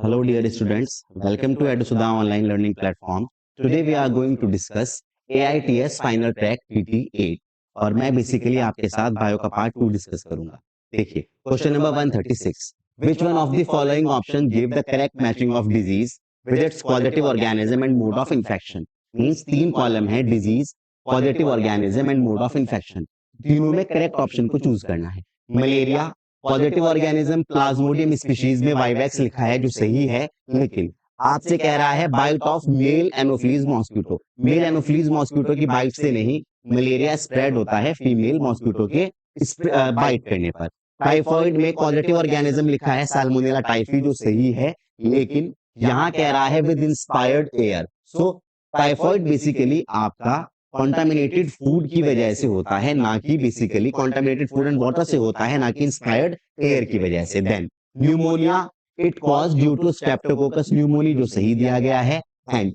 Hello dear students, welcome to EduSudha online learning platform. Today we are going to discuss AITS Final Track PT8 और मैं basically आपके साथ bio का part 2 discuss करूंगा। देखिए, question number 136, which one of the following option give the correct matching of disease with its causative organism and mode of infection? Means तीन column है, disease, positive organism and mode of infection. तीनों में correct option को choose करना है। Malaria positive organism Plasmodium species में vivax लिखा है जो सही है, लेकिन आपसे कह रहा है bite of male anopheles mosquito. Male anopheles mosquito की बाइट से नहीं, मलेरिया स्प्रेड होता है फीमेल मॉस्किटो के बाइट करने पर। टाइफॉइड में पॉजिटिव ऑर्गेनिज्म लिखा है साल्मोनेला टाइफी जो सही है, लेकिन यहाँ कह रहा है with inspired air. So typhoid basically आपका कॉन्टामिनेटेड फूड की वजह से होता है, ना कि basically contaminated food and water से होता है, ना कि इंस्पायर्ड एयर की वजह से। Then pneumonia it cause due to streptococcus pneumoniae जो सही दिया गया है, एंड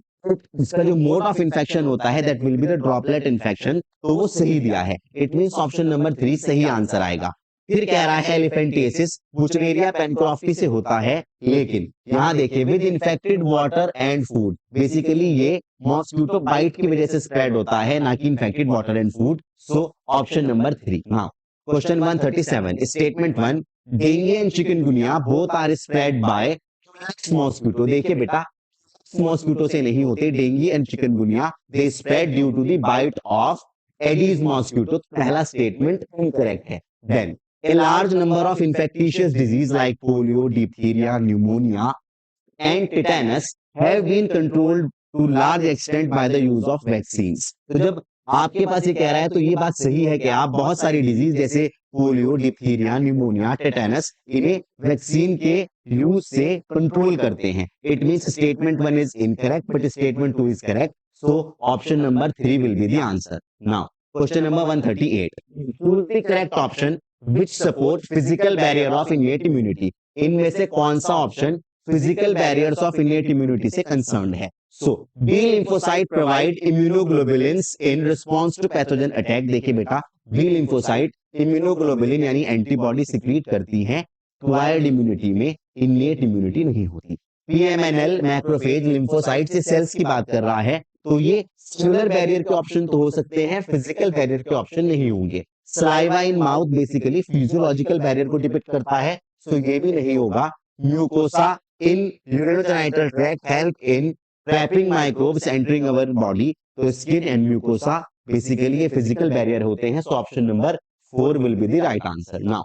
इसका जो मोड ऑफ इन्फेक्शन होता है that will be the droplet infection, तो वो सही दिया है। इट मींस ऑप्शन नंबर 3 सही आंसर आएगा। फिर कह रहा है एलिफेंटिएसिस बुचनेरिया पेनक्रोफ्टी से होता है, लेकिन यहाँ देखिए with infected water and food, basically ये मॉस्किटो बाइट की वजह से स्प्रेड होता है, ना कि infected water and food. So option number 3। Now question 137 statement 1, dengue and chikungunya both are spread by mosquito. देखिए बेटा, मॉस्किटो से नहीं होते dengue and chikungunya, they spread due to the bite of aedes mosquito. पहला statement incorrect है। Then a large number of infectious disease like polio, diphtheria, pneumonia and tetanus have been controlled to large extent by the use of vaccines। तो जब आपके पास ये कह रहा है तो ये बात सही है कि आप बहुत सारी डिजीज जैसे पोलियो, डिप्थीरिया, न्यूमोनिया, टेटानस इन्हें वैक्सीन के यूज से कंट्रोल करते हैं। It means statement 1 is incorrect but statement 2 is correct. So option number 3 will be the answer. Now question number 138, choose the correct option which support physical barrier of innate immunity। इनमें से कौन सा option physical barriers of innate immunity से concerned है? So B lymphocyte provide immunoglobulins in response to pathogen attack. देखिए बेटा, B lymphocyte immunoglobulin यानी antibody secrete करती हैं, एक्वायर्ड इम्यूनिटी में इन्नेट इम्यूनिटी नहीं होती। पीएमएनएल मैक्रोफेज लिम्फोसाइट से सेल्स की बात कर रहा है, तो ये सेलुलर बैरियर के ऑप्शन तो हो सकते हैं, फिजिकल बैरियर के ऑप्शन नहीं होंगे। Saliva in mouth basically physiological barrier को डिपिक्ट करता है, सो ये भी नहीं होगा। Mucosa in urinogenital tract help in trapping microbes entering our body, तो स्किन एंड म्यूकोसा बेसिकली ये फिजिकल बैरियर होते हैं। So option number 4 will be the right answer. Now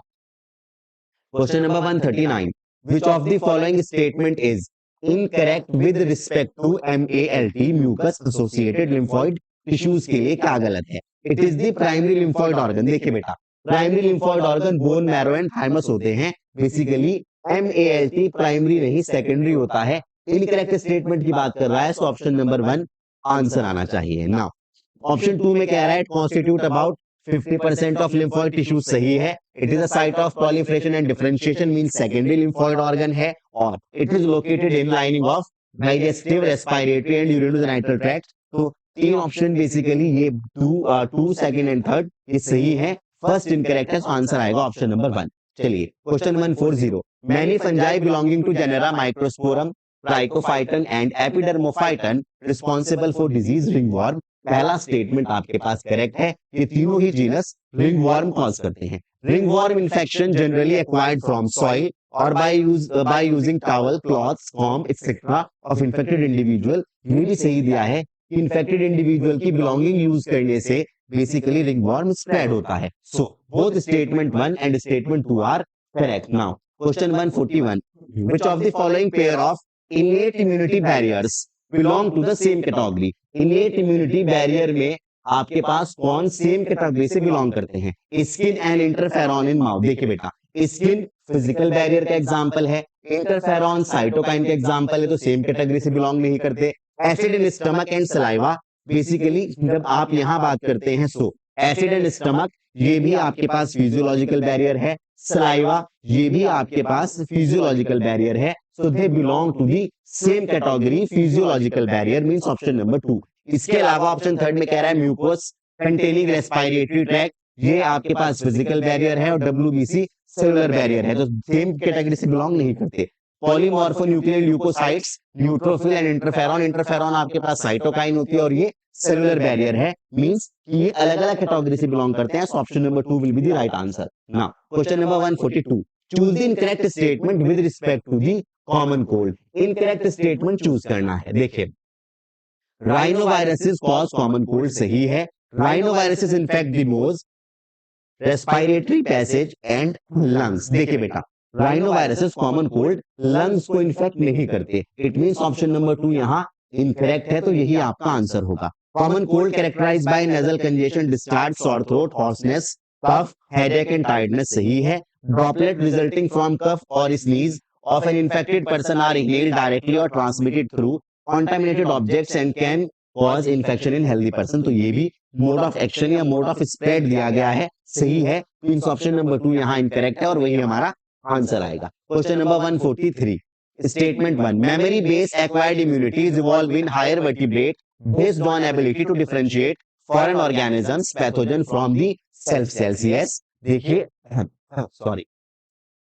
question number 139, which of the following statement is incorrect with respect to MALT mucus associated lymphoid tissues के लिए क्या गलत है? It is the primary lymphoid organ. देखिए बेटा, primary lymphoid organ bone marrow and thymus होते हैं। Basically एमएएलटी primary नहीं सेकेंडरी होता है। इनकरेक्ट स्टेटमेंट की बात कर रहा है, सो ऑप्शन नंबर 1 आंसर आना चाहिए। नाउ ऑप्शन 2 में कह रहा है constitute about 50% of lymphoid tissues, सही है। It is a site of proliferation and differentiation means secondary lymphoid organ है, और it is located in lining of digestive, respiratory and urinogenital tract. तो तीन ऑप्शन बेसिकली ये 2 सेकंड एंड थर्ड ये सही है। फर्स्ट इनकरेक्ट है, तो आंसर आएगा ऑप्शन नंबर 1। चलिए question 140, many fungi belonging to genera microsporum, trichophyton and epidermophyton responsible for disease ringworm. पहला स्टेटमेंट आपके पास करेक्ट है, ये तीनों ही जीनस रिंगवॉर्म कॉज करते हैं। Ringworm infection generally acquired from soil और by using towel, clothes, form etcetera of infected individual. ये भी सही दिया है कि इन्फेक्टेड इंडिविजुअल की बिलोंगिंग यूज करने से बेसिकली रिंगवॉर्म स्प्रेड होता है। So both statement 1 and statement 2 are correct. Now question 141, which of the following pair of innate immunity barriers belong to the same category। innate immunity barrier में आपके पास कौन same category से belong करते हैं? Skin and interferon in mouth. देखिए बेटा, skin physical barrier का example है, इंटरफेरॉन साइटोकाइन का एग्जांपल है, तो सेम कैटेगरी से बिलोंग नहीं करते। Acid in stomach and saliva, basically जब आप यहां बात करते हैं, सो एसिड एंड स्टमक ये भी आपके पास फिजियोलॉजिकल बैरियर है। सलाइवा ये भी आपके पास फिजियोलॉजिकल बैरियर है। So they belong to the same category physiological barrier means option number 2। इसके अलावा ऑप्शन थर्ड में कह रहा है म्यूकोस कंटेनिंग रेस्पिरेटरी ट्रैक्ट, ये आपके पास फिजिकल बैरियर है, और डब्ल्यूबीसी सेलुलर बैरियर है, तो सेम कैटेगरी से बिलोंग नहीं करते। Polymorphonuclear leucocytes, neutrophil and interferon. Interferon आपके पास साइटोकाइन होती है और ये सेलुलर बैरियर है, मींस कि ये अलग अलग कैटेगरी से बिलोंग करते हैं। So option number 2 will be the right answer. Now question number 142, choose the incorrect statement with respect to the common cold. Incorrect statement choose करना है। देखिए, राइनोवायरसेस कॉज कॉमन कोल्ड सही है। Rhinoviruses infect the nose, respiratory passage and lungs. देखिए बेटा, rhinoviruses common cold lungs को infect नहीं करते। इट मींस ऑप्शन नंबर 2 यहां इनकरेक्ट है, तो यही आपका आंसर होगा। Common cold characterised by nasal congestion, discharge, sore throat, hoarseness, cough, headache and tiredness सही है। ड्रॉपलेट रिजल्टिंग फ्रॉम कफ और sneeze of an infected person are inhaled directly or transmitted through contaminated objects and can cause infection in healthy person। तो ये भी mode of action या mode of spread दिया गया है, सही है। मींस ऑप्शन नंबर 2 यहां इनकरेक्ट है और वही हमारा आंसर आएगा। Question number 143, statement 1, memory based acquired immunity is evolve in higher vertebrate based on ability to differentiate foreign organisms pathogen from the self cells. Yes, देखिए सॉरी,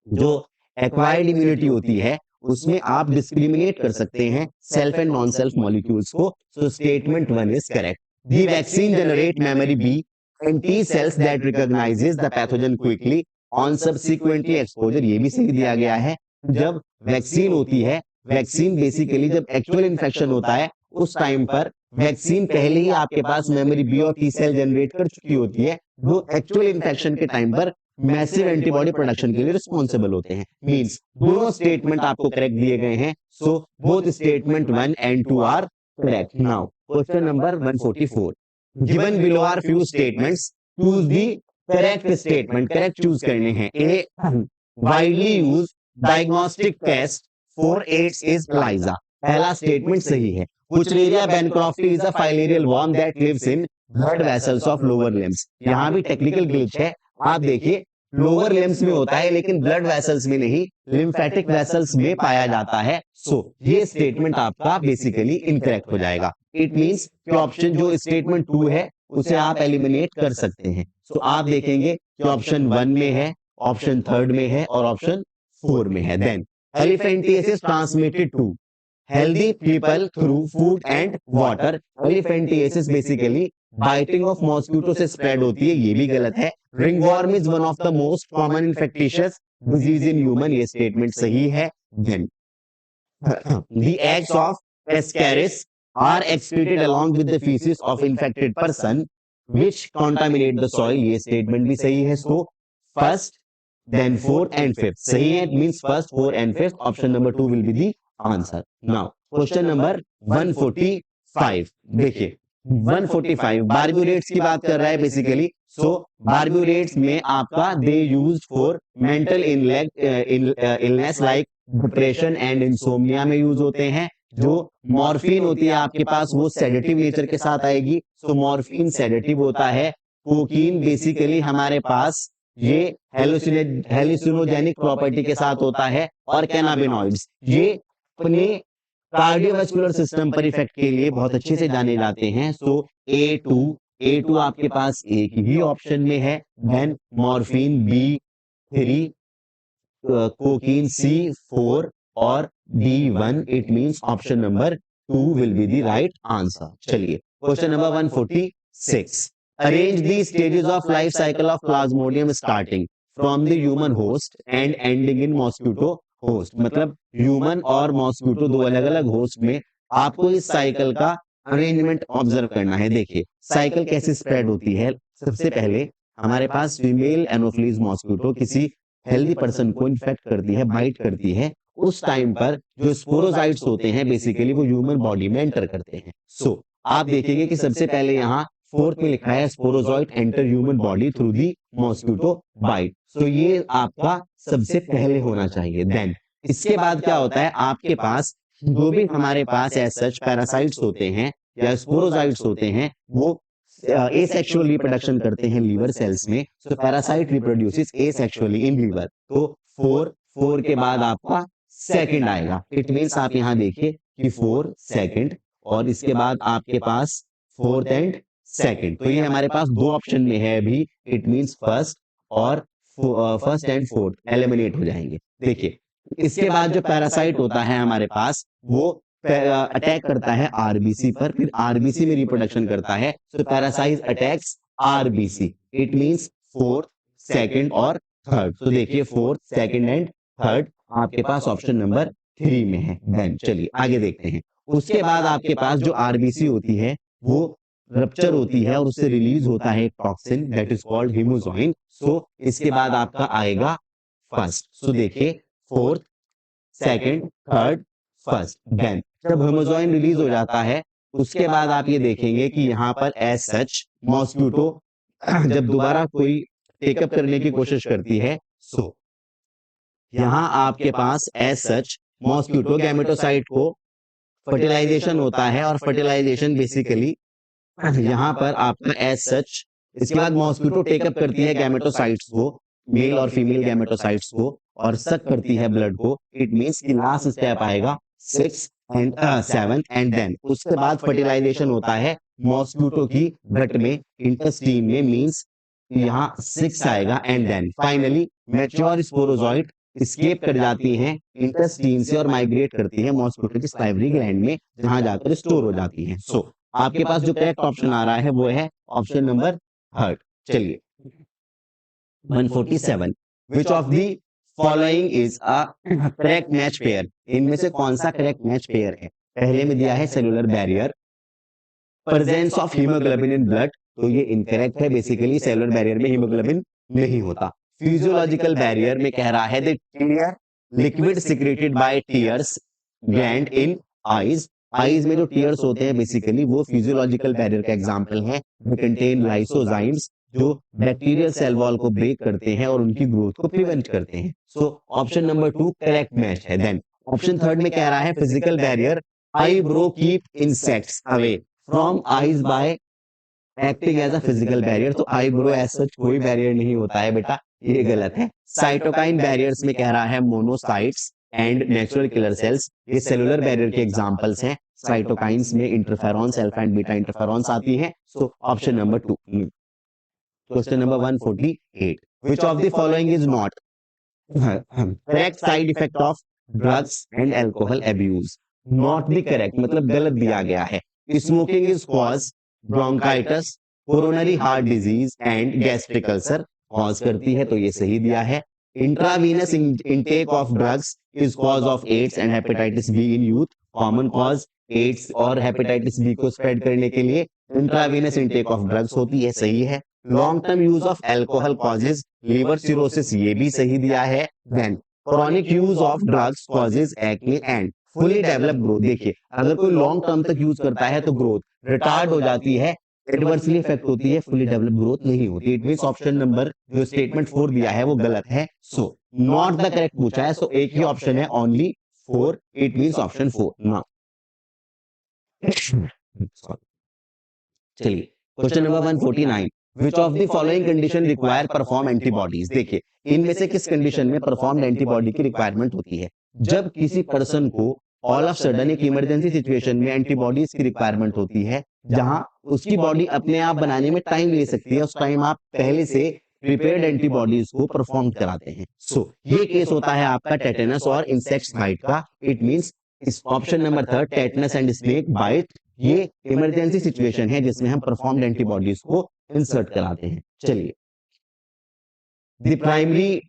जो acquired immunity होती है उसमें आप डिस्क्रिमिनेट कर सकते हैं self and non self molecules को। So statement 1 is correct. The vaccine generate memory B and T cells that recognizes the pathogen quickly on subsequently exposure. ये भी सही दिया गया है। जब वैक्सीन होती है, वैक्सीन बेसिकली जब एक्चुअल इन्फेक्शन होता है उस टाइम पर वैक्सीन पहले ही आपके पास मेमोरी बी और टी सेल जनरेट कर चुकी होती है, जो एक्चुअल इन्फेक्शन के टाइम पर मैसिव एंटीबॉडी प्रोडक्शन के लिए रिस्पॉन्सिबल होते हैं। मींस दोनों स्टेटमेंट आपको करेक्ट दिए गए हैं। So both statement 1 and 2 are correct. Now question number 144, given below are few statements, choose the correct statement. Correct choose करने हैं। A, widely use diagnostic test for AIDS is ELISA। पहला स्टेटमेंट सही है। Wuchereria bancrofti is a filarial worm that lives in blood vessels of lower limbs। यहाँ भी technical glitch है। आप देखिए, लोअर लिम्स में होता है लेकिन ब्लड वेसल्स में नहीं, लिम्फेटिक वेसल्स में पाया जाता है। सो ये स्टेटमेंट आपका बेसिकली इनकरेक्ट हो जाएगा। इट मींस कि ऑप्शन जो स्टेटमेंट 2 है उसे आप एलिमिनेट कर सकते हैं। सो आप देखेंगे कि ऑप्शन 1 में है, ऑप्शन 3 में है और ऑप्शन 4 में है। Then elephantiasis transmitted to healthy people through food and water। Elephantiasis basically biting of mosquito से स्प्रेड होती है, ये भी गलत है। Ringworm is one of the most common infectious disease in human, ये स्टेटमेंट सही है। Then the eggs of Ascaris are excreted along with the feces of infected person which contaminate the soil, ये स्टेटमेंट भी सही है। So first, then fourth and fifth सही है। It means first, fourth and fifth, option number 2 will be the answer. Now question number 145, देखिए 145 बार्ब्यूरेट्स की बात कर रहा है बेसिकली। सो बार्ब्यूरेट्स में आपका they used for mental illness like depression and insomnia में यूज होते हैं। जो मॉर्फिन होती है आपके पास वो सेडेटिव नेचर के साथ आएगी। सो मॉर्फिन सेडेटिव होता है। कोकीन बेसिकली हमारे पास ये हेलुसिनोजेनिक प्रॉपर्टी के साथ होता है। और कैनाबिनॉइड्स ये अपने कार्डियोवास्कुलर सिस्टम पर इफेक्ट के लिए बहुत अच्छे से जाने जाते हैं। सो A2 आपके पास एक ही ऑप्शन में है। Then morphine B3, cocaine C4 और D1। It means option number 2 will be the right answer. चलिए question number 146, arrange the stages of life cycle of plasmodium starting from the human host and ending in mosquito host. मतलब human और mosquito दो अलग अलग host में आपको इस cycle का अरेंजमेंट ऑब्जर्व करना है। देखिए साइकिल कैसे स्प्रेड होती है। सबसे पहले हमारे पास फीमेल एनोफिलीज मॉस्किटो किसी हेल्दी पर्सन को इन्फेक्ट करती है, बाइट करती है। उस टाइम पर जो स्पोरोजाइट्स होते हैं बेसिकली वो ह्यूमन बॉडी में एंटर करते हैं। सो आप देखेंगे कि सबसे पहले यहाँ फोर्थ में लिखा है sporozoite enter human body through the mosquito bite. So ये आपका सबसे पहले होना चाहिए। देन इसके बाद क्या होता है, आपके पास जो भी हमारे पास एज सच पैरासाइट्स होते हैं या स्पोरोजाइट्स होते हैं वो एसेक्सुअल रिप्रोडक्शन करते हैं लीवर सेल्स में। So parasite reproduces asexually in liver. तो 4 के बाद आपका सेकंड आएगा। इट मींस आप यहाँ देखिए कि 4 सेकंड और इसके बाद आपके पास फोर्थ एंड सेकंड। तो ये हमारे पास दो ऑप्शन में है अभी। इट मींस फर्स्ट और फर्स्ट एंड फोर्थ एलिमिनेट हो जाएंगे। देखिए इसके बाद जो पैरासाइट होता है हमारे पास वो अटैक करता है आरबीसी पर, फिर आरबीसी में रिप्रोडक्शन करता है। So parasite attacks RBC, it means fourth, second और थर्ड। तो देखिए फोर्थ, सेकंड एंड थर्ड आपके पास ऑप्शन नंबर 3 में है। देन चलिए आगे देखते हैं। उसके बाद आपके पास जो आरबीसी होती है वो रप्चर होती है और उससे रिलीज होता है एक toxin that is called hemozoin. So इसके बाद आपका आएगा फर्स्ट। सो देखिए fourth, second, third, first. Then जब हिमोजोइन रिलीज हो जाता है उसके बाद आप ये देखेंगे कि यहाँ पर एज सच मॉस्क्यूटो जब दोबारा कोई टेकअप करने की कोशिश करती है, सो यहाँ आपके पास एज सच मॉस्क्यूटो गैमेटोसाइट को फर्टिलाइजेशन होता है और फर्टिलाइजेशन बेसिकली यहाँ पर आपका एज सच, इसके बाद मॉस्क्यूटो टेकअप करती है गैमेटोसाइट्स को, मेल और फीमेल गैमेटोसाइट्स को, और सक करती है ब्लड को। इट मींस कि लास्ट स्टेप आएगा 6 एंड 7 एंड देन उसके बाद फर्टिलाइजेशन होता है मॉस्क्यूटो की गट में, इंटेस्टाइन में, मींस यहाँ 6 आएगा and then finally mature sporozoite escape कर जाती हैं इंटेस्टाइन से और माइग्रेट करती है मॉस्क्यूटो की साइवरी ग्लैंड में, जहां जाकर स्टोर हो जाती हैं। सो आपके पास जो करेक्ट ऑप्शन आ रहा है वो है ऑप्शन नंबर थर्ड। चलिए 147, which of the following is a correct match pair? इनमें से कौन सा करेक्ट मैच पेयर है? पहले में दिया है cellular barrier, presence of haemoglobin in blood, तो ये इनकरेक्ट है। बेसिकली सेलुलर बैरियर में हीमोग्लोबिन नहीं होता। फिजियोलॉजिकल बैरियर में कह रहा है the tear liquid secreted by tears gland in eyes, eyes में जो टीयर्स होते हैं बेसिकली वो फिजियोलॉजिकल बैरियर का एग्जांपल है। दे कंटेन लाइसोजाइम्स जो बैक्टीरियल सेल वॉल को ब्रेक करते हैं और उनकी ग्रोथ को प्रिवेंट करते हैं। So option number 2 correct match है। देन ऑप्शन थर्ड में कह रहा है physical barrier eyebrow keep insects away from eyes by acting as a physical barrier, तो आईब्रो एज सच कोई बैरियर नहीं होता है बेटा, ये गलत है। साइटोकाइन बैरियर्स में कह रहा है monocytes and natural killer cells, ये सेलुलर बैरियर के एग्जांपल्स हैं। साइटोकाइंस में interferons, alpha and beta interferons आती हैं। So option number 2। Question number 148, which of the following is not correct side effect of drugs and alcohol abuse? Not the correct मतलब गलत दिया गया है। Smoking is cause bronchitis, coronary heart disease and gastric ulcer cause करती है, तो ये सही दिया है। Intravenous intake of drugs is cause of AIDS and hepatitis B in youth, common cause AIDS और हेपेटाइटिस बी को स्प्रेड करने के लिए इंट्रावीनस इनटेक ऑफ ड्रग्स होती है, सही है। Long term use of alcohol causes liver cirrhosis, ये भी सही दिया है। Then chronic use of drugs causes acne and fully develop growth, देखिए अगर कोई लॉन्ग टर्म तक यूज करता है तो ग्रोथ रिटार्ड हो जाती है, एडवर्सली इफेक्ट होती है, फुली डेवलप ग्रोथ नहीं होती। इट मींस ऑप्शन नंबर जो स्टेटमेंट 4 दिया है वो गलत है। सो नॉट द करेक्ट पूछा है, सो एक ही ऑप्शन है ओनली 4, इट मींस ऑप्शन 4 ना। चलिए question number 149, which of the following condition require perform antibodies? देखिए इनमें से किस कंडीशन में परफॉर्म एंटीबॉडी की रिक्वायरमेंट होती है? जब किसी पर्सन को ऑल ऑफ सडन एक इमरजेंसी सिचुएशन में एंटीबॉडीज की रिक्वायरमेंट होती है, जहां उसकी बॉडी अपने आप बनाने में टाइम ले सकती है, उस टाइम आप पहले से प्रिपेयर्ड एंटीबॉडीज को परफॉर्म कराते हैं। सो ये केस होता है आपका टेटनस और इंसेक्ट बाइट का। It means is option number 3 tetanus and snake bite, ये इमरजेंसी सिचुएशन है जिसमें हम परफॉर्म्ड एंटीबॉडीज को इंसर्ट कराते हैं। चलिए the primary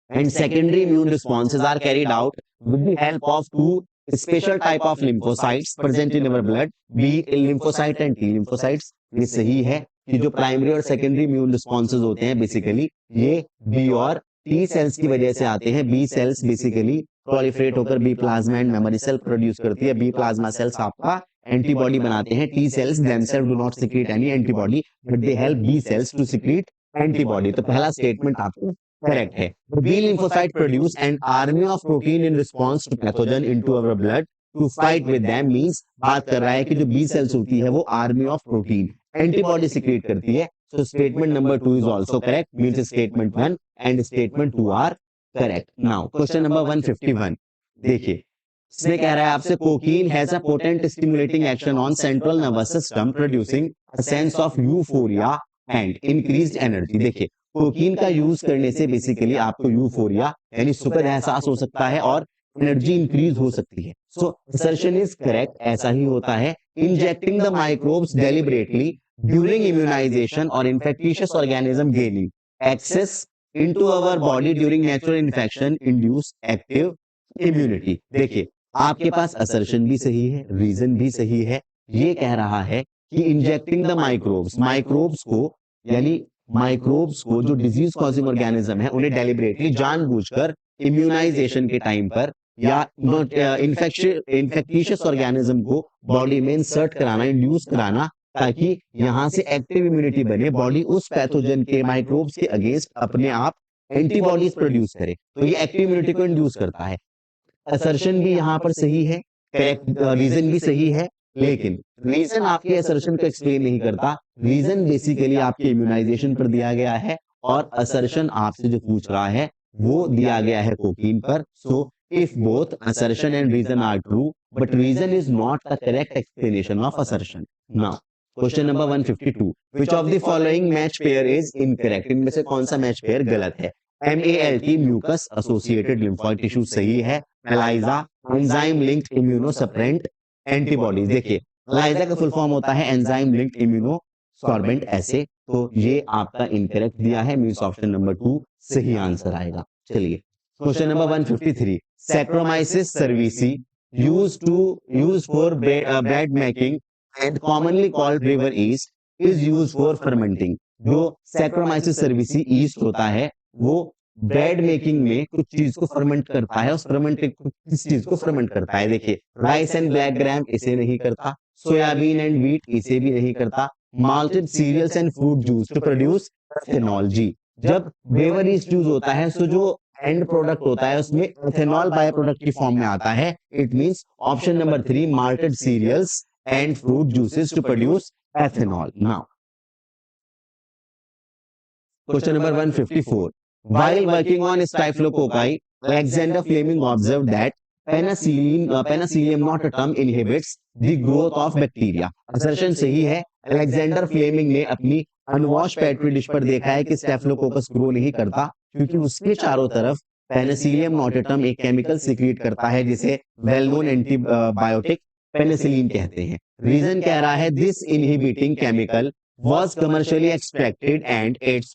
and secondary immune responses are carried out with the help of two special type of lymphocytes present in our blood, B lymphocyte and T lymphocytes। ये सही है कि जो प्राइमरी और सेकेंडरी इम्यून रिस्पॉन्सेज होते हैं basically ये B और टी सेल्स की वजह से आते हैं। बी सेल्स बेसिकली प्रोलिफरेट होकर B plasma and memory cell produce करती है। बी प्लाज्मा सेल्स आपका एंटीबॉडी बनाते हैं। T cells themselves do not secrete any antibody but they help B cells to secrete antibody. तो पहला स्टेटमेंट आपको correct है। B lymphocyte produce an army of protein in response to pathogen into our blood to fight with them, means बात कर रहा है कि जो B cells होती है वो army of protein antibody secrete करती है। So statement number 2 is also correct, means statement 1 and statement 2 are correct. Now question number 151, देखिए इसमें कह रहा है आपसे cocaine has a potent stimulating action on central nervous system producing a sense of euphoria and increased energy. देखिए cocaine का use करने से बेसिकली आपको यूफोरिया यानी सुखद एहसास हो सकता है और एनर्जी इंक्रीज हो सकती है। सो असर्शन इज करेक्ट, ऐसा ही होता है। Injecting the microbes deliberately during immunization और infectious organism gaining access into our body during natural infection induce active immunity. देखिए, आपके पास असर्शन भी सही है, रीजन भी सही है। ये कह रहा है कि इंजेक्टिंग द माइक्रोब्स, माइक्रोब्स को यानी माइक्रोब्स को जो डिजीज कॉजिंग ऑर्गेनिज्म है उन्हें डेलिबरेटली जानबूझकर इम्यूनाइजेशन के टाइम पर या इन्फेक्टिशियस ऑर्गेनिज्म को बॉडी में इंसर्ट कराना, इंड्यूस कराना, ताकि यहां से एक्टिव इम्यूनिटी बने, बॉडी उस पैथोजन के माइक्रोब्स के अगेंस्ट अपने आप एंटीबॉडीज प्रोड्यूस करे, तो ये एक्टिव इम्यूनिटी को इंड्यूस करता है। असर्शन भी यहाँ पर सही है, करेक्ट रीजन भी सही है, लेकिन रीजन आपके असर्शन को एक्सप्लेन नहीं करता। रीजन बेसिकली आपके इम्यूनाइजेशन पर दिया गया है और असर्शन आपसे जो पूछ रहा है वो दिया गया है कोकीन पर। So if both assertion and reason are true, but reason is not the correct explanation of assertion. Now, question number 152. Which of the following match pair is incorrect? इनमें से कौन सा मैच पेयर गलत है? MALT mucus associated lymphoid tissue सही है। ELISA enzyme linked immunosorbent antibodies. देखिए, ELISA का फुल फॉर्म होता है एंजाइम लिंक्ड इम्यूनोसॉर्बेंट ऐसे, तो ये आपका इनकरेक्ट दिया है, मींस ऑप्शन नंबर 2 सही आंसर आएगा। चलिए, question number 153. Saccharomyces cerevisiae used for bread making and commonly called river yeast is used for fermenting. जो Saccharomyces cerevisiae yeast होता है वो ब्रेड मेकिंग में कुछ चीज को फर्मेंट करता है, उस फर्मेंट किस चीज को फर्मेंट करता है? देखिए, राइस एंड ब्लैक ग्राम इसे नहीं करता, सोयाबीन एंड व्हीट इसे भी नहीं करता, malted cereals and fruit juice to produce ethanol. जी, जब ब्रेवर यीस्ट यूज होता है तो जो एंड प्रोडक्ट होता है उसमें एथेनॉल बाय प्रोडक्ट की फॉर्म में आता है। It means option number 3 malted cereals and fruit juices to produce ethanol. Now question number 154. While working on Staphylococcus, Alexander Fleming observed that Penicillium notatum inhibits the growth of bacteria. Assertion सही है। Alexander Fleming ने अपनी अनवॉश petri dish पर देखा है कि staphylococcus grow नहीं करता, क्योंकि उसके चारों तरफ पेनिसिलियम नोटेटम एक केमिकल सीक्रेट करता है जिसे वेल नोन एंटीबायोटिक पेनिसिलिन कहते हैं। रीजन कह रहा है this inhibiting chemical was commercially extracted and its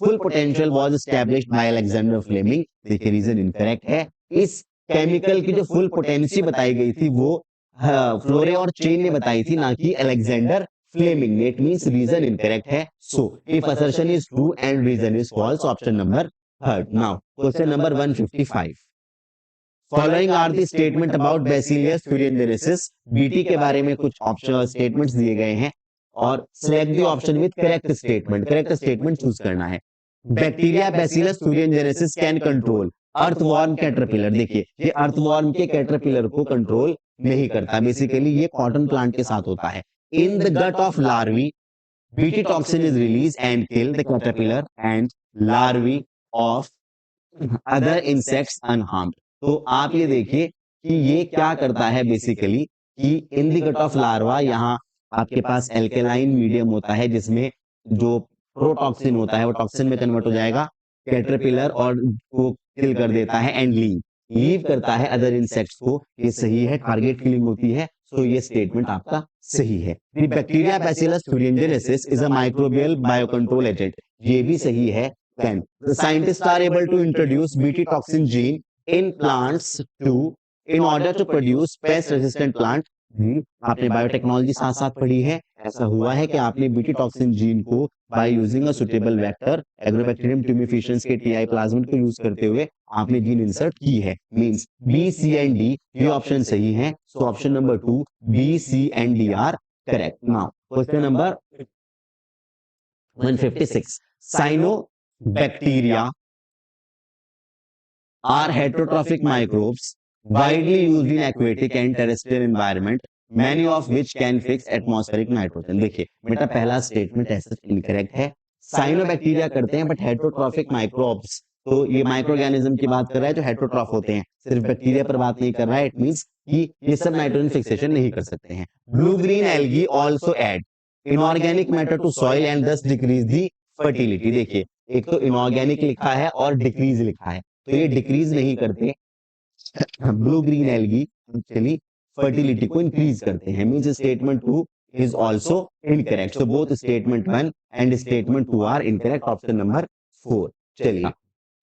full potential was established by Alexander Fleming. देखिए, रीजन इनकरेक्ट है। इस केमिकल की जो फुल पोटेंसी बताई गई थी वो फ्लोरे और चेन ने बताई थी, ना कि अलेक्जेंडर फ्लेमिंग ने। इट मींस रीजन इनकरेक्ट है। So if assertion is true and reason is false, option number 3rd। Now question number 155. Following are the statement about bacillus thuringiensis। BT के बारे में कुछ ऑप्शन स्टेटमेंट्स दिए गए हैं और select the option with correct statement. Correct statement choose करना है। Bacteria bacillus thuringiensis can control earthworm caterpillar. देखिए, ये अर्थवॉर्म के कैटरपिलर को कंट्रोल नहीं करता, बेसिकली ये कॉटन प्लांट के साथ होता है। In the gut of larvae BT toxin is release and kill the caterpillar and larvae of other insects unharmed. तो आप ये देखिए कि ये क्या करता है बेसिकली कि in the gut of larva, यहाँ आपके पास एल्केलाइन मीडियम होता है जिसमें जो प्रोटॉक्सिन होता है वो टॉक्सिन में कन्वर्ट हो जाएगा, कैटरपिलर और को किल कर देता है, एंड लीव करता है अदर इंसेक्ट्स को। ये सही है, टारगेट किलिंग होती है। सो ये स्टेटमेंट आपका सही है। The bacteria bacillus thuringiensis is a microbial biocontrol agent. ये भी सही है। Then the scientist are able to introduce Bt toxin gene in plants in order to produce pest resistant plant. आपने बायोटेक्नोलॉजी साथ साथ पढ़ी है। ऐसा हुआ है कि आपने बीटी टॉक्सिन जीन को by using a suitable vector agrobacterium tumefaciens के टीआई प्लाज्मिड को यूज करते हुए आपने जीन इंसर्ट की है। Means B, C and D ये ऑप्शन सही है। So option number 2 B, C and D are correct. Now question number 156. Cyanobacteria are heterotrophic microbes widely used in aquatic and terrestrial environment, many of which can fix atmospheric nitrogen. देखिए बेटा, पहला statement ऐसा incorrect है। Cyanobacteria करते हैं but heterotrophic microbes, तो ये micro organism की बात कर रहा है जो हेटरोट्रॉफ होते हैं, सिर्फ बैक्टीरिया पर बात नहीं कर रहा है। इट मींस कि ये सब नाइट्रोजन फिक्सेशन नहीं कर सकते हैं। Blue green algae also add inorganic matter to soil and thus decrease the fertility. देखिए, एक तो इनऑर्गेनिक लिखा है और डिक्रीज लिखा है, तो ये डिक्रीज नहीं करते। Blue green algae actually fertility को इंक्रीज करते हैं, means statement 2 is also incorrect, so both statement 1 and statement 2 are incorrect, option number 4। चलिए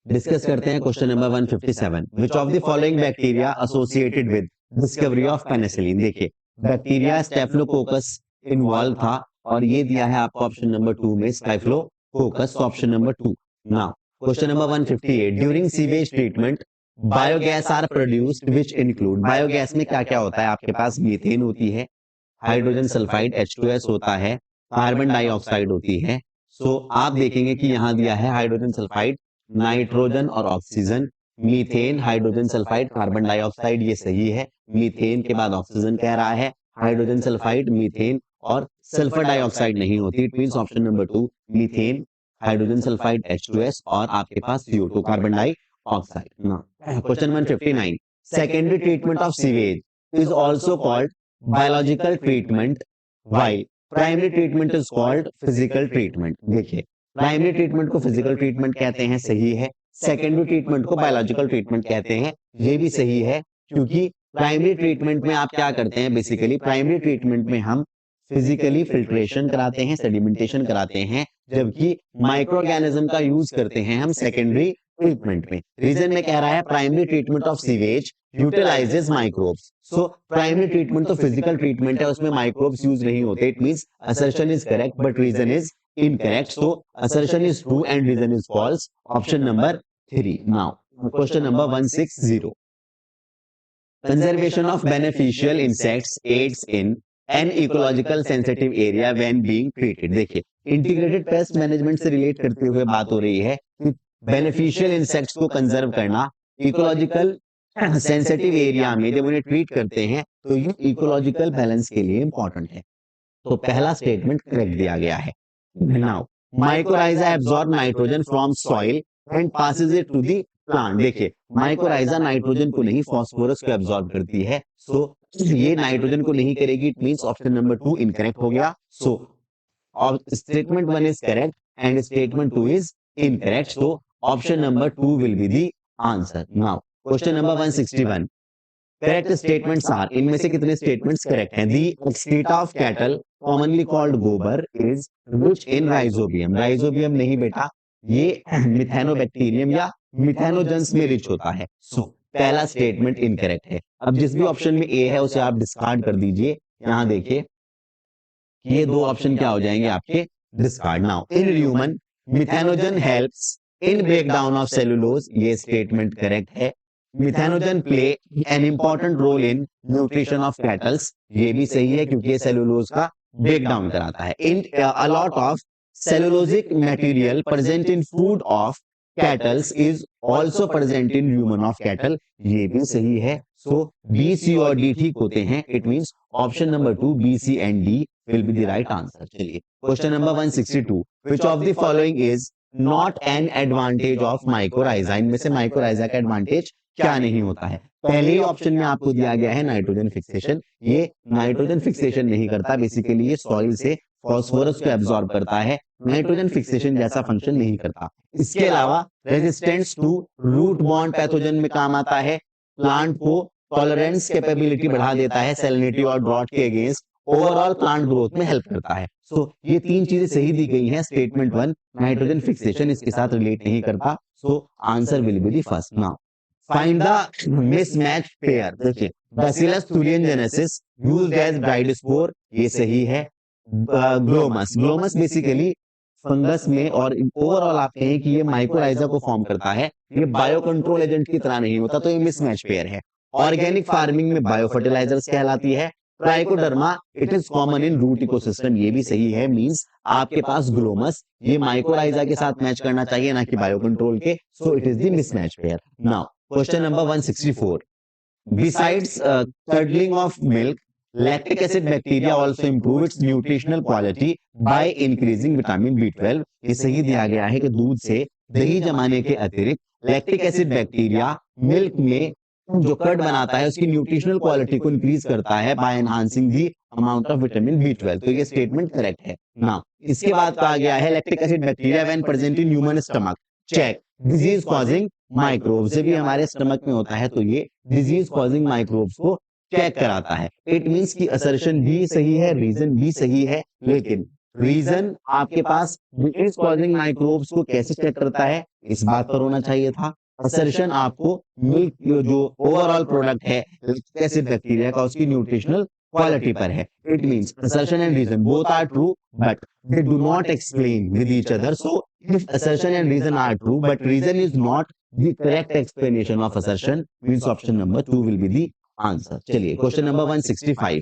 डिस्कस करते हैं question number 157, which of the following bacteria associated with discovery of penicillin. देखिए bacteria staphylococcus involve था और ये दिया है आपको ऑप्शन नंबर 2 में staphylococcus, option number 2। Now question number 158, during sewage treatment biogas are produced which include. Biogas में क्या क्या होता है, आपके पास मीथेन होती है, हाइड्रोजन सल्फाइड H2S होता है, कार्बन डाइऑक्साइड होती है। सो आप देखेंगे कि यहाँ दिया है हाइड्रोजन सल्फाइड, नाइट्रोजन और oxygen, methane, hydrogen sulphide, carbon dioxide, ये सही है। मीथेन के बाद ऑक्सीजन कह रहा है, हाइड्रोजन सल्फाइड, मीथेन और सल्फर डाइऑक्साइड नहीं होती। It means option number 2 methane, hydrogen sulphide H2S और आपके पास CO2 carbon dioxide. Question 159, secondary treatment of sewage is also called biological treatment while primary treatment is called physical treatment. देखिए primary treatment को physical treatment कहते हैं, सही है। Secondary treatment को biological treatment कहते हैं, ये भी सही है, क्योंकि प्राइमरी ट्रीटमेंट में आप क्या करते हैं, बेसिकली प्राइमरी ट्रीटमेंट में हम फिजिकली फिल्ट्रेशन कराते हैं, सेडिमेंटेशन कराते हैं, जबकि माइक्रो ऑर्गेनिज्म का यूज करते हैं हम सेकेंडरी ट्रीटमेंट में। रीजन में कह रहा है primary treatment of sewage utilises microbes, so primary treatment तो फिजिकल ट्रीटमेंट है, उसमें माइक्रोब्स यूज नहीं होते। It means assertion is correct but reason is incorrect, so assertion is true and reason is false, option number 3। now question number 160, conservation of beneficial insects aids in an ecological sensitive area when being treated। देखिए integrated pest management से relate करते हुए बात हो रही है कि beneficial insects को कंजर्व करना इकोलॉजिकल सेंसिटिव एरिया में जब उन्हें ट्रीट करते हैं तो ये इकोलॉजिकल बैलेंस के लिए इंपॉर्टेंट है। तो पहला स्टेटमेंट करेक्ट दिया गया है। Now, mycorrhiza absorb nitrogen from soil and passes it to the plant। देखिए mycorrhiza नाइट्रोजन को नहीं फास्फोरस को एब्जॉर्ब करती है, सो ये नाइट्रोजन को नहीं करेगी। It means option number 2 incorrect हो गया। So statement 1 is correct and statement 2 is incorrect, so option number 2 will be the answer. Now question number 161, correct statements are, इनमें से कितने स्टेटमेंट्स करेक्ट हैं। The excreta of cattle commonly called gobar is rich in rhizobium. Rhizobium नहीं बेटा, ये Methanobacterium या methanogens में rich होता है। सो पहला स्टेटमेंट इनकरेक्ट है। अब जिस भी ऑप्शन में ए है उसे आप डिस्कार्ड कर दीजिए। यहां देखिए ये दो ऑप्शन क्या हो जाएंगे आपके, discard. Now in human methanogen helps in breakdown of cellulose, ये स्टेटमेंट करेक्ट है। Methanogen play an important role in nutrition of cattles, ये भी सही है क्योंकि ये सेलुलोज का ब्रेक डाउन कराता है। In a lot of cellulosic material present in food of cattles is also present in human of cattle, ये भी सही है। सो बी सी और डी ठीक होते हैं। It means option number 2 B C and D will be the right answer. चलिए question number 162, which of the following is not an advantage of mycorrhiza. इनमें से माइकोराइजा का एडवांटेज क्या नहीं होता है। पहले ही ऑप्शन में आपको दिया गया है नाइट्रोजन फिक्सेशन, ये नाइट्रोजन फिक्सेशन नहीं करता, बेसिकली ये सॉइल से फास्फोरस को एब्जॉर्ब करता है, नाइट्रोजन फिक्सेशन जैसा फंक्शन नहीं करता। इसके अलावा रेजिस्टेंस टू रूट बॉन्ड पैथोजन में काम आता है, प्लांट को टॉलरेंस कैपेबिलिटी बढ़ा देता है सैलिनिटी और ड्रॉट के अगेंस्ट, ओवरऑल प्लांट ग्रोथ में हेल्प करता है। सो ये तीन चीजें सही दी गई हैं। स्टेटमेंट 1 नाइट्रोजन फिक्सेशन इसके साथ रिलेट नहीं करता, so answer will be the first. Now find the mismatch pair. देखिए bacillus thuringiensis used as bride spore, ये सही है। ग्लोमस, ग्लोमस बेसिकली फंगस में और ओवरऑल आप कहें कि ये माइकोराइजा को फॉर्म करता है, ये बायो कंट्रोल एजेंट की तरह नहीं होता, तो ये मिसमैच पेयर है। ऑर्गेनिक फार्मिंग में बायो फर्टिलाइजर्स कहलाती है। Trichoderma it is common in root ecosystem, ये भी सही है। मींस आपके पास ग्लोमस ये माइकोराइजा के साथ मैच करना चाहिए, ना कि बायो कंट्रोल के, so it is the mismatch pair. Now question number 164, besides curdling of milk, lactic acid bacteria also improve its nutritional quality by increasing vitamin B12। ये सही दिया गया है कि दूध से दही जमाने के अतिरिक्त लैक्टिक एसिड बैक्टीरिया मिल्क में जो कर्ड बनाता है उसकी न्यूट्रिशनल क्वालिटी को इंक्रीज करता है bye enhancing the amount of vitamin B12। तो ये स्टेटमेंट करेक्ट है। नाउ इसके बाद कहा गया है lactic acid bacteria when present in human stomach check disease causing microbes. जब ये हमारे स्टमक में होता है तो ये डिजीज कॉजिंग माइक्रोब्स को चेक कराता है। इट मींस कि असर्शन भी सही है, रीजन भी सही है, लेकिन रीजन आपके पास डिजीज कॉजिंग माइक्रोब्स को कैसे चेक करता है इस बात पर होना चाहिए था। असर्शन आपको मिल्क जो ओवरऑल प्रोडक्ट है लैक्टिक एसिड बैक्टीरिया का उसकी न्यूट्रिशनल क्वालिटी पर है। It means assertion and reason both are true but they do not explain with each other. So if assertion and reason are true but reason is not the correct explanation of assertion means option number 2 will be the answer. चलिए question number 165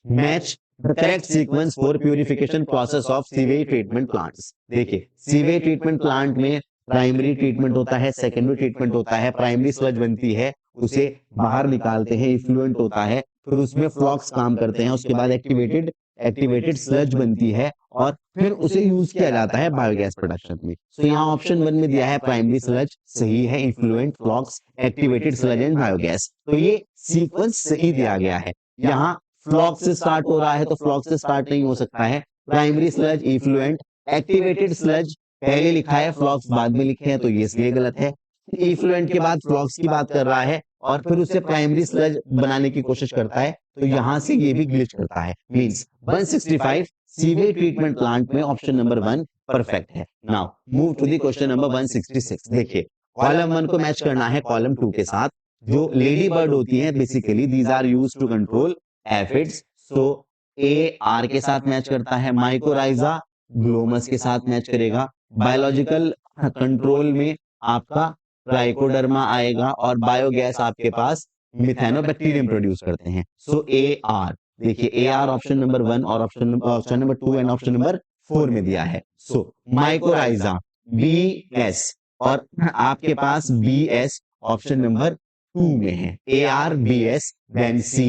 match the correct sequence for purification process of sewage treatment plants. देखिए sewage treatment plant में primary treatment होता है, secondary treatment होता है, primary sludge बनती है, उसे बाहर निकालते हैं, इफ्लुएंट होता है, फिर उसमें फ्लॉक्स काम करते हैं, उसके बाद एक्टिवेटेड स्लज बनती है और फिर उसे यूज किया जाता है बायोगैस प्रोडक्शन में। सो यहाँ ऑप्शन 1 में दिया है प्राइमरी स्लज सही है, effluent, flocs, activated sludge and biogas. तो ये सीक्वेंस सही दिया गया है। यहाँ फ्लॉक्स से स्टार्ट हो रहा है तो फ्लॉक्स से स्टार्ट नहीं हो सकता है। Primary sludge, effluent, activated sludge पहले लिखा है, फ्लॉक्स बाद में लिखे हैं तो ये इसलिए गलत है। इफ्लुएंट के बाद फ्लॉक्स की बात कर रहा है और फिर उसे प्राइमरी स्लज बनाने की कोशिश करता है तो यहां से ये भी ग्लिच करता है। मींस 165 सीवेज ट्रीटमेंट प्लांट में ऑप्शन नंबर 1 परफेक्ट है। Now move to the question number 166। देखिए कॉलम 1 को मैच करना है कॉलम 2 के साथ। जो लेडी बर्ड होती है basically these are used to control aphids, so A R के साथ मैच करता है, माइकोराइजा ग्लोमस के साथ मैच करेगा, बायोलॉजिकल कंट्रोल में आपका ट्राइकोडर्मा आएगा और बायोगैस आपके पास मिथेनोबैक्टीरियम प्रोड्यूस करते हैं। सो ए आर, देखिए ए आर ऑप्शन नंबर 1 और option number 2 and option number 4 में दिया है। सो माइकोराइजा बी एस और आपके पास बी एस ऑप्शन नंबर 2 में है। A R B S then C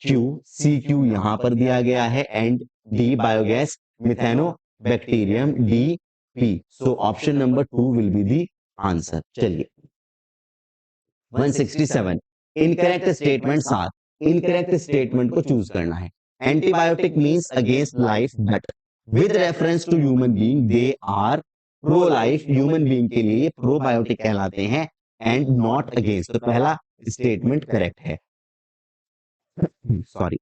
Q यहां पर दिया गया है and D biogas methanobacterium D P. So option number 2 will be the answer. चलिए 167 incorrect statements are, incorrect statement को चूज करना है। Antibiotic means against life but with reference to human being they are pro life, human being के लिए probiotic कहलाते हैं and not against. तो पहला स्टेटमेंट करेक्ट है। Sorry,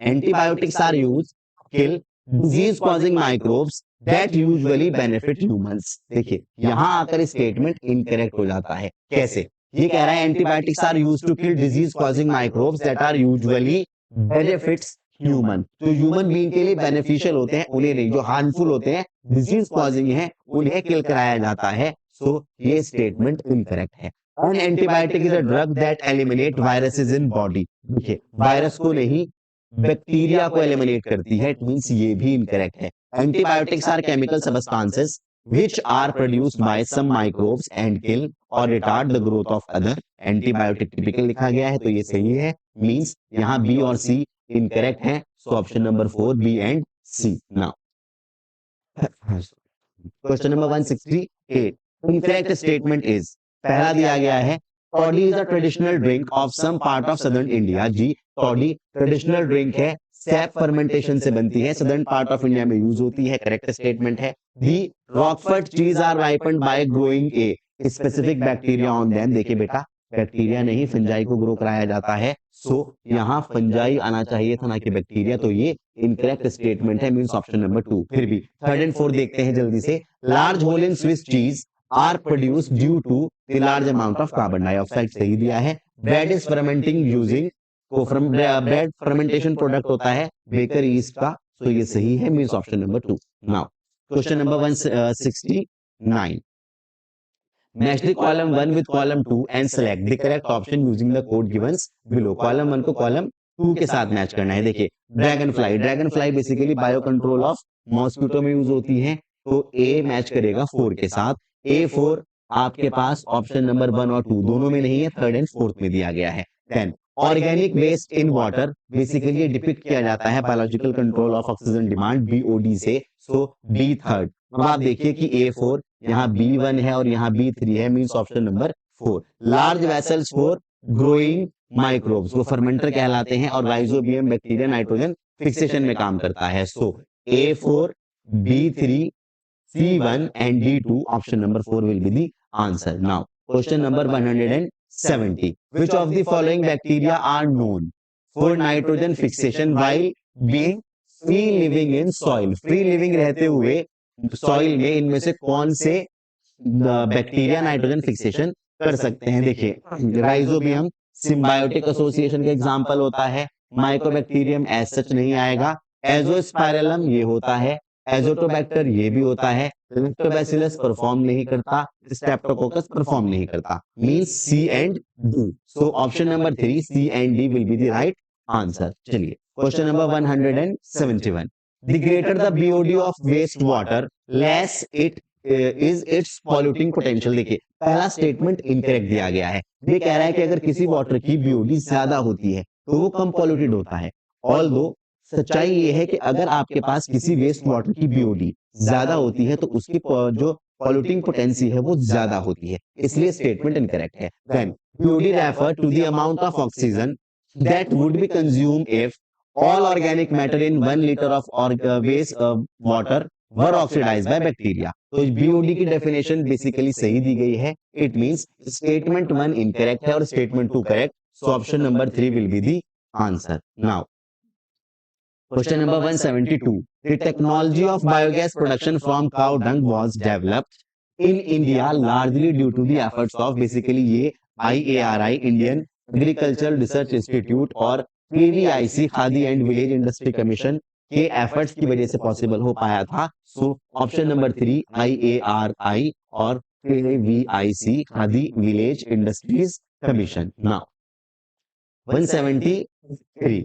antibiotics are used kill disease causing microbes that usually benefit humans. देखिए यहां आकर स्टेटमेंट इनकरेक्ट हो जाता है। कैसे? ये कह रहा है antibiotics are used to kill disease causing microbes that are usually benefits human. तो ह्यूमन बीइंग के लिए बेनिफिशियल होते हैं उन्हें नहीं, जो हार्मफुल होते हैं डिजीज कॉजिंग है उन्हें किल कराया जाता है। सो ये स्टेटमेंट इनकरेक्ट है। An antibiotic is a drug that eliminate viruses in body। देखिए वायरस को नहीं बैक्टीरिया को एलिमिनेट करती है, इट मींस ये भी इनकरेक्ट है। Antibiotics are chemical substances which are produced by some microbes and kill or retard the growth of other। Antibiotic typical लिखा गया है तो ये सही है, मींस यहाँ बी और सी इनकरेक्ट है। So option number 4 B and C. Now question number 168 incorrect statement is, पहला दिया गया है toddy is a traditional drink of some part of southern India. जी टॉडी ट्रेडिशनल ड्रिंक है, सैप फर्मेंटेशन से बनती है, सदर्न पार्ट ऑफ इंडिया में यूज होती है, करेक्ट स्टेटमेंट है। The Roquefort trees are ripened by growing a specific bacteria on them. देखिए बेटा बैक्टीरिया नहीं फंजाई को ग्रो कराया जाता है। सो यहाँ फंजाई आना चाहिए था ना कि बैक्टीरिया, तो ये इनकरेक्ट स्टेटमेंट है, मींस ऑप्शन नंबर 2। फिर भी 3rd and 4 देखते हैं जल्दी से। Large whole in Swiss cheese are produced due to the large amount of carbon dioxide, सही दिया है। bread is fermenting using को bread fermentation product होता है बेकर ईस्ट का, तो ये सही है, means option number 2। Now question number 169 match the column 1 with column 2 and select the correct option using the code givens below. Column 1 को column 2 के साथ मैच करना है। देखिए dragon fly basically bio control of mosquito में use होती है, तो ए मैच करेगा 4 के साथ। A4 आपके पास ऑप्शन नंबर 1 और 2 दोनों में नहीं है, 3rd and 4th में दिया गया है। Then organic waste in water basically depict किया जाता है biological control of oxygen demand BOD से, सो B 3rd। अब आप देखिए कि A4 यहाँ B1 है और यहाँ B3 है, means option number 4। Large vessels for growing microbes वो फर्मेंटर कहलाते हैं और राइजोबियम बैक्टीरिया नाइट्रोजन फिक्सेशन में काम करता है। सो A4 B3, C1 and D2. Option number 4 will be the answer. Now, question number 170. Which of the following bacteria are known for nitrogen fixation while being free living in soil? Free living रहते हुए soil में इनमें से कौन से bacteria nitrogen fixation कर सकते हैं? देखिए, राइजोबियम सिम्बायोटिक एसोसिएशन का एग्जांपल होता है, माइकोबैक्टीरियम एज सच नहीं आएगा, एजोस्पाइरलम ये होता है, एजोटोबैक्टर ये भी होता है, लैक्टोबैसिलस परफॉर्म नहीं करता, स्ट्रेप्टोकोकस परफॉर्म नहीं करता, means C and D. So option number 3 C and D will be the right answer. चलिए, question number 171। The greater the BOD of waste water less it is its polluting potential. देखिए, पहला statement incorrect दिया गया है। ये कह रहा है कि अगर किसी वाटर की बीओडी ज्यादा होती है तो वो कम पॉल्यूटेड होता है। ऑल्दो सच्चाई ये है कि अगर आपके पास किसी वेस्ट वाटर की बीओडी ज्यादा होती है तो उसकी जो पॉल्यूटिंग पोटेंसी है वो ज्यादा होती है, इसलिए स्टेटमेंट इनकरेक्ट है। Then BOD refer to the amount of oxygen that would be consume if all organic matter in 1 litre of waste water were oxidise by bacteria. तो बीओडी की डेफिनेशन बेसिकली सही दी गई है। इट मींस स्टेटमेंट 1 इनकरेक्ट है और statement 2 correct. So option number 3 will be the answer. Now question number 172. The technology of biogas production from cow dung was developed in India largely due to the efforts of basically ये IARI Indian Agricultural Research Institute और PVIC khadi and village industry commission के efforts की वजह से possible हो पाया था। सो option number 3 IARI और PVIC khadi village industries commission. Now 173.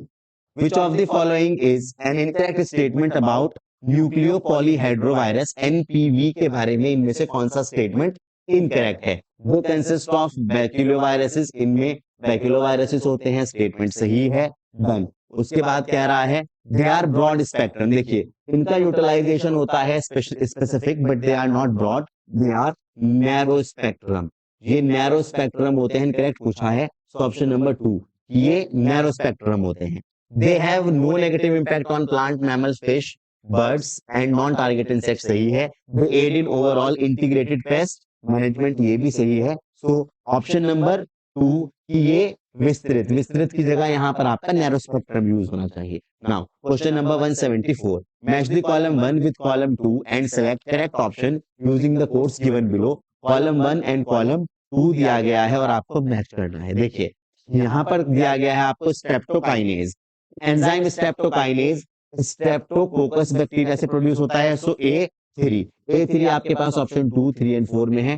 Which of the following is an incorrect statement about nucleopolyhedrovirus NPV के बारे में इनमें से कौन सा स्टेटमेंट इनकरेक्ट है? वो कंसिस्ट ऑफ बैक्यूलोवायरसेस, इनमें बैक्यूलोवायरसेस होते हैं, स्टेटमेंट सही है। डन। उसके बाद कह रहा है दे आर ब्रॉड स्पेक्ट्रम। देखिए, इनका यूटिलाइजेशन होता है specific but they are not broad, they are narrow spectrum. ये नैरो स्पेक्ट्रम होते हैं, इनकरेक्ट पूछा है। सो ऑप्शन नंबर 2 ये नैरो स्पेक्ट्रम होते हैं। They have no negative impact on plant, mammals, fish, birds and non-target insects सही है। They aid in overall integrated pest management ये भी सही है। So ऑप्शन नंबर 2 कि ये विस्तृत की जगह यहाँ पर आपका नैरो स्पेक्ट्रम यूज होना चाहिए। Now question number 174. Match the column 1 with column 2 and select correct option using the codes given below. Column 1 and column 2 दिया गया है और आपको मैच करना है। देखिए, यहाँ पर दिया गया है आपको streptokinase, enzyme streptokinase Streptococcus bacteria से प्रोड्यूस होता है। सो A3 आपके पास ऑप्शन 2, 3 एंड 4 में है,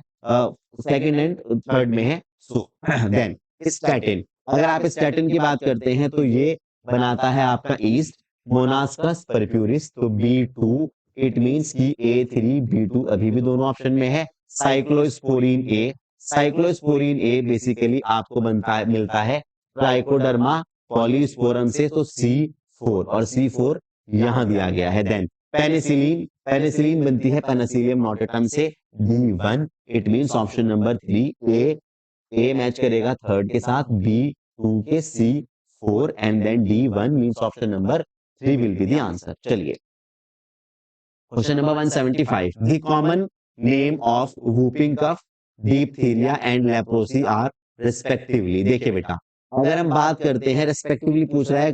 सेकंड एंड थर्ड में है। सो देन स्टैटिन, अगर आप स्टैटिन की बात करते हैं तो ये बनाता है आपका ईस्ट मोनास्कस परप्यूरिस। तो B2 इट मींस कि A3 B2 अभी भी दोनों ऑप्शन में है। साइक्लोस्पोरिन ए बेसिकली आपको मिलता है ट्राइकोडर्मा पॉलीस्पोरम से, तो C4 और C4 यहां दिया गया है। देन पेनिसिलिन बनती है पेनिसिलियम नोटेटम से। D1 it means option number 3 A match करेगा थर्ड के साथ, B2 के C4 and then D1 means option number 3 will be the answer. चलिए, question number 175. The common name of whooping cough, diphtheria and leprosy are respectively. देखिए बेटा, अगर हम बात करते हैं रेस्पेक्टिवली पूछ रहा है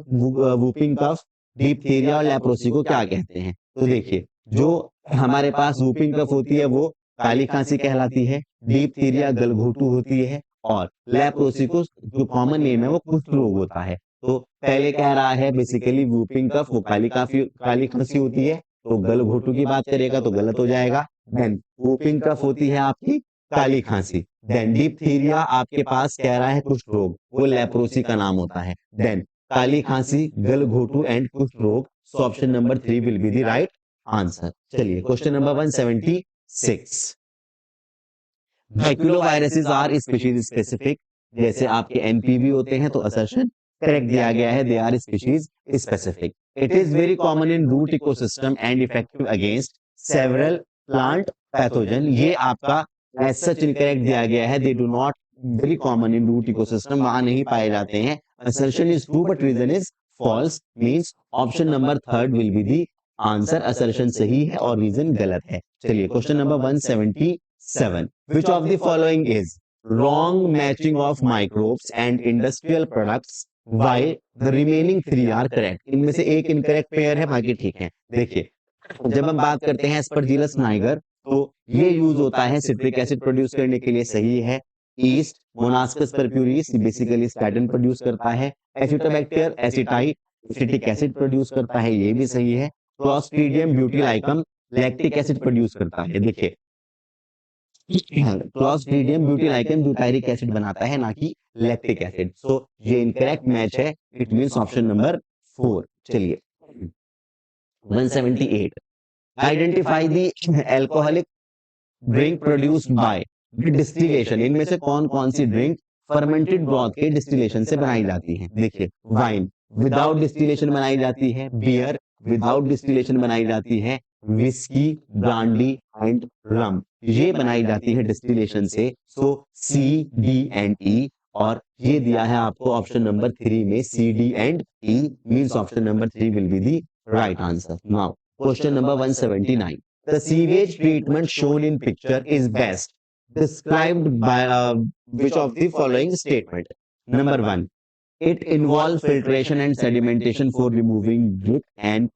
वूपिंग कफ, डिप्थीरिया और लेप्रोसी को क्या कहते हैं, तो देखिए जो हमारे पास वूपिंग कफ होती है वो काली खांसी कहलाती है, डिप्थीरिया गलघोटू होती है और लेप्रोसी को जो कॉमन नेम है वो कुष्ठ रोग होता है। तो पहले कह रहा है बेसिकली वूपिंग कफ वो काली खांसी होती है, तो गलघोटू की बात करेगा तो गलत हो जाएगा। देन वूपिंग कफ होती है आपकी काली खांसी। देन डिप्थीरिया आपके पास कह रहा है कुष्ठ रोग, वो लेप्रोसी का नाम होता है। देन काली खांसी, गलघोटू एंड कुष्ठ रोग। So option number 3 will be the right answer. चलिए, question number 176. Baculoviruses are species specific. जैसे आपके एनपीवी होते हैं तो असर्शन करेक्ट दिया गया है, they are species specific. It is very common in root ecosystem and effective against several plant pathogen. ये आपका एज सच इनकरेक्ट दिया गया है, they do not very common in root ecosystem, वहां नहीं पाए जाते हैं। Assertion is true but reason is false, means option number 3 will be the answer assertion सही है और रीजन गलत है। चलिए question number 177, which of the following is wrong matching of microbes and industrial products while the remaining three are correct. इनमें से एक incorrect pair है, बाकी ठीक है। देखिए जब हम बात करते हैं एस्परजिलस नाइगर, तो ये यूज होता है सिट्रिक एसिड प्रोड्यूस करने के लिए, सही है। Yeast Monascus purpureus basically statin produce करता है। Acetobacter aceti acetic acid produce करता है, ये भी सही है। Clostridium butylicum lactic acid produce करता है। देखिए क्लॉस्ट्रीडियम ब्यूटीलाइकम ब्यूटायरिक एसिड बनाता है, ना कि लैक्टिक एसिड। सो ये इनकरेक्ट मैच है, इट मींस ऑप्शन नंबर 4। चलिए 178, identify the alcoholic drink produced by distillation. इनमें से कौन कौन सी ड्रिंक फर्मेंटेड ब्रॉथ के डिस्टिलेशन से बनाई जाती है? देखिए वाइन विदाउट डिस्टिलेशन बनाई जाती है, बियर विदाउट डिस्टिलेशन बनाई जाती है, विस्की ब्रांडी एंड रम ये बनाई जाती है डिस्टिलेशन से। सो सी डी एंड ई, और ये दिया है आपको ऑप्शन नंबर 3 में C D and E, means option number 3 will be the right answer. Now question number 179, the sewage treatment shown in picture is best described by which of the following statement? Number 1, it involves filtration and sedimentation for removing grit and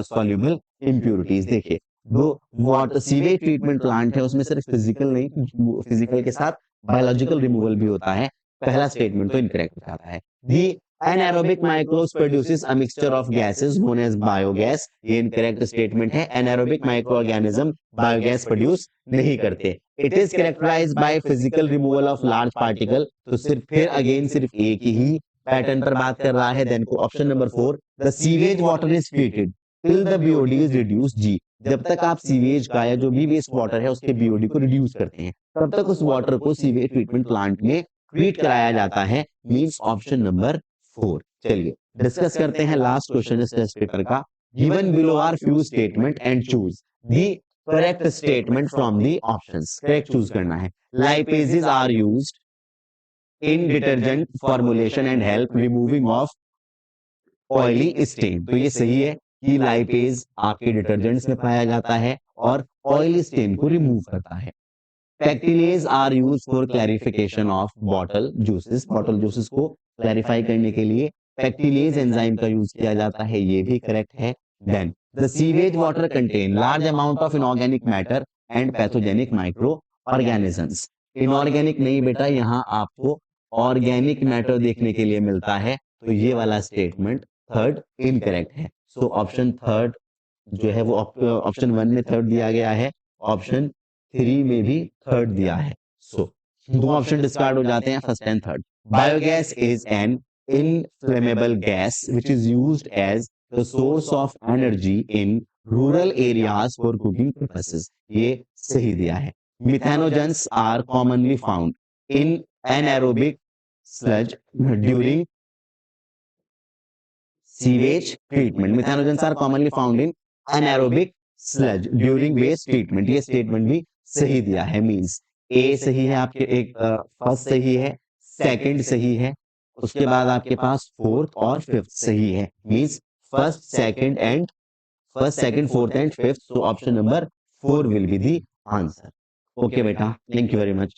soluble impurities। देखिए जो water sewage treatment plant है उसमें सिर्फ physical नहीं, physical के साथ biological removal भी होता है। पहला स्टेटमेंट तो इनकरेक्ट हो जाता है। दी anaerobic microbes produces a mixture of gases known as biogas, ये इनकरेक्ट स्टेटमेंट है। anaerobic microorganism बायोगैस प्रोड्यूस नहीं करते। It is characterised by physical removal of large particle, तो सिर्फ फिर अगेन सिर्फ एक ही पैटर्न पर बात कर रहा है। देन को option number 4, the sewage water is treated till the BOD is reduced. जी जब तक आप सीवेज का या जो भी वेस्ट वाटर है उसके बीओडी को रिड्यूस करते हैं तब तक उस वाटर को सीवेज ट्रीटमेंट प्लांट में ट्रीट कराया जाता है, मींस ऑप्शन नंबर 4। चलिए डिस्कस करते हैं लास्ट क्वेश्चन इस टेस्ट पेपर का। Given below are few statement and choose the correct statement from the options. Correct choose करना है। Lipases are used in detergent formulation and help removing of oily stain, तो ये सही है कि lipase आपके डिटर्जेंट्स में पाया जाता है और ऑयली स्टेन को रिमूव करता है। Pectinases are use for clarification of bottle juices, bottle juices को क्लैरिफाई करने के लिए पैक्टिलेज एंजाइम का यूज किया जाता है, ये भी करेक्ट है। Then the sewage water contain large amount of inorganic matter and pathogenic micro organisms. Inorganic नहीं बेटा, यहाँ आपको ऑर्गेनिक मैटर देखने के लिए मिलता है, तो ये वाला स्टेटमेंट थर्ड इनकरेक्ट है। सो ऑप्शन थर्ड जो है वो ऑप्शन 1 में थर्ड दिया गया है, ऑप्शन 3 में भी थर्ड दिया है। सो दो ऑप्शन डिस्कार्ड हो जाते हैं, first and third. Biogas is an inflammable gas which is used as the source of energy in rural areas for cooking purposes, ये सही दिया है। Methanogens are commonly found in anaerobic sludge during sewage treatment. Methanogens are commonly found in anaerobic sludge during waste treatment, ये statement भी सही दिया है। Means ए सही है आपके, एक फर्स्ट सही है, सेकंड सही है, उसके बाद आपके पास फोर्थ और फिफ्थ सही है। Means first second fourth and fifth, so option number 4 will be the answer. Okay बेटा, थैंक यू वेरी मच।